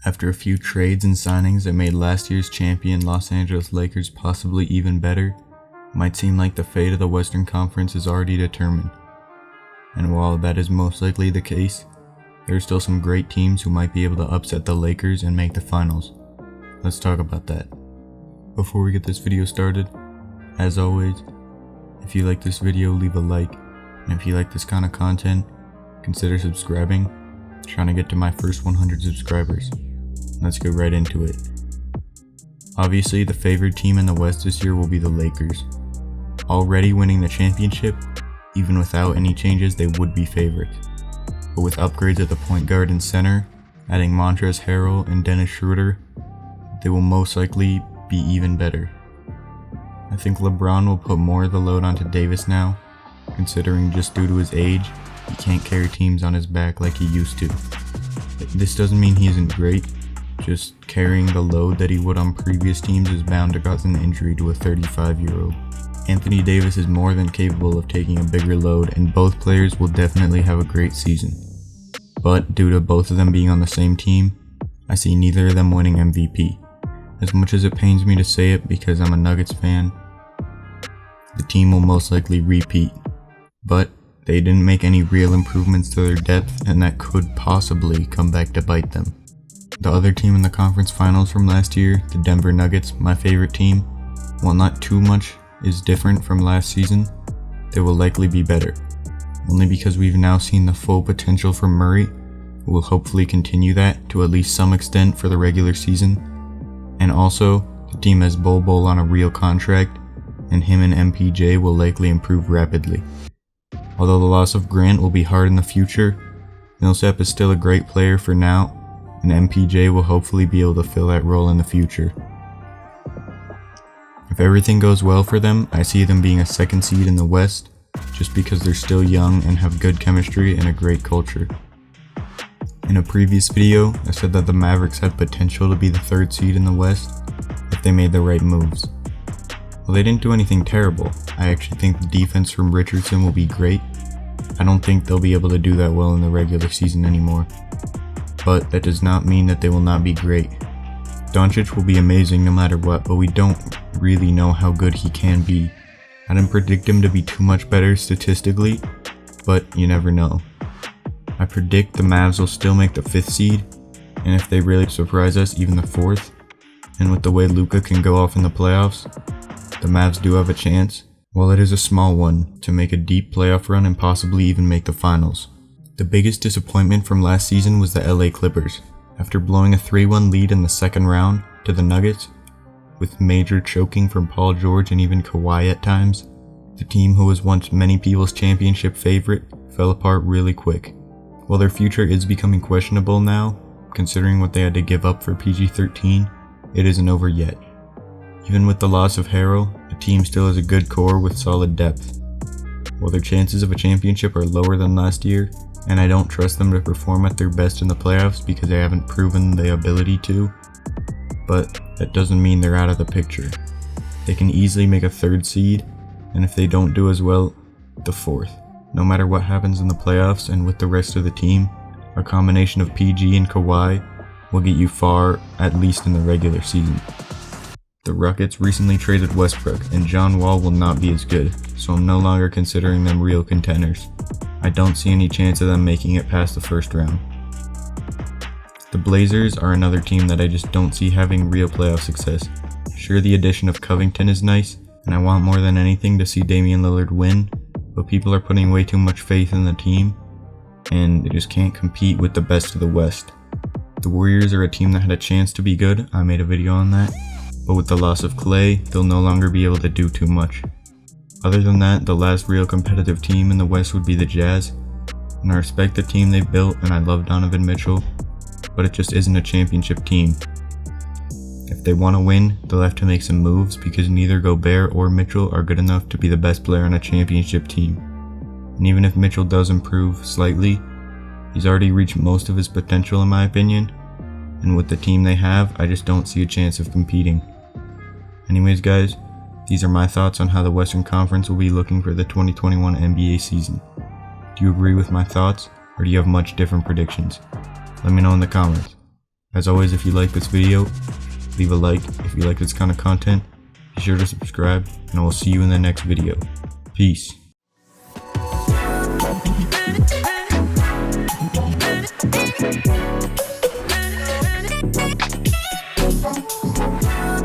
After a few trades and signings that made last year's champion Los Angeles Lakers possibly even better, it might seem like the fate of the Western Conference is already determined. And while that is most likely the case, there are still some great teams who might be able to upset the Lakers and make the finals. Let's talk about that. Before we get this video started, as always, if you like this video, leave a like, and if you like this kind of content, consider subscribing. I'm trying to get to my first 100 subscribers. Let's get right into it. Obviously, the favored team in the West this year will be the Lakers. Already winning the championship, even without any changes, they would be favorites. But with upgrades at the point guard and center, adding Montrezl Harrell and Dennis Schroeder, they will most likely be even better. I think LeBron will put more of the load onto Davis now, considering just due to his age, he can't carry teams on his back like he used to. This doesn't mean he isn't great, just carrying the load that he would on previous teams is bound to cause an injury to a 35-year-old. Anthony Davis is more than capable of taking a bigger load, and both players will definitely have a great season. But due to both of them being on the same team, I see neither of them winning MVP. As much as it pains me to say it because I'm a Nuggets fan, the team will most likely repeat. But they didn't make any real improvements to their depth, and that could possibly come back to bite them. The other team in the conference finals from last year, the Denver Nuggets, my favorite team, while not too much is different from last season, they will likely be better. Only because we've now seen the full potential from Murray, who will hopefully continue that to at least some extent for the regular season. And also, the team has Bol on a real contract, and him and MPJ will likely improve rapidly. Although the loss of Grant will be hard in the future, Millsap is still a great player for now, and MPJ will hopefully be able to fill that role in the future. If everything goes well for them, I see them being a second seed in the West, just because they're still young and have good chemistry and a great culture. In a previous video, I said that the Mavericks had potential to be the third seed in the West if they made the right moves. Well, they didn't do anything terrible. I actually think the defense from Richardson will be great. I don't think they'll be able to do that well in the regular season anymore. But that does not mean that they will not be great. Doncic will be amazing no matter what, but we don't really know how good he can be. I didn't predict him to be too much better statistically, but you never know. I predict the Mavs will still make the 5th seed, and if they really surprise us, even the 4th. And with the way Luka can go off in the playoffs, the Mavs do have a chance, while it is a small one, to make a deep playoff run and possibly even make the finals. The biggest disappointment from last season was the LA Clippers. After blowing a 3-1 lead in the second round to the Nuggets, with major choking from Paul George and even Kawhi at times, the team who was once many people's championship favorite fell apart really quick. While their future is becoming questionable now, considering what they had to give up for PG-13, it isn't over yet. Even with the loss of Harrell, the team still has a good core with solid depth. While their chances of a championship are lower than last year, and I don't trust them to perform at their best in the playoffs because they haven't proven the ability to, but that doesn't mean they're out of the picture. They can easily make a 3rd seed, and if they don't do as well, the 4th. No matter what happens in the playoffs and with the rest of the team, a combination of PG and Kawhi will get you far, at least in the regular season. The Rockets recently traded Westbrook, and John Wall will not be as good, so I'm no longer considering them real contenders. I don't see any chance of them making it past the first round. The Blazers are another team that I just don't see having real playoff success. Sure, the addition of Covington is nice, and I want more than anything to see Damian Lillard win, but people are putting way too much faith in the team, and they just can't compete with the best of the West. The Warriors are a team that had a chance to be good, I made a video on that, but with the loss of Klay, they'll no longer be able to do too much. Other than that, the last real competitive team in the West would be the Jazz, and I respect the team they've built and I love Donovan Mitchell, but it just isn't a championship team. If they want to win, they'll have to make some moves because neither Gobert or Mitchell are good enough to be the best player on a championship team. And even if Mitchell does improve slightly, he's already reached most of his potential in my opinion, and with the team they have, I just don't see a chance of competing. Anyways guys, these are my thoughts on how the Western Conference will be looking for the 2021 NBA season. Do you agree with my thoughts, or do you have much different predictions? Let me know in the comments. As always, if you like this video, leave a like. If you like this kind of content, be sure to subscribe, and I will see you in the next video. Peace. We'll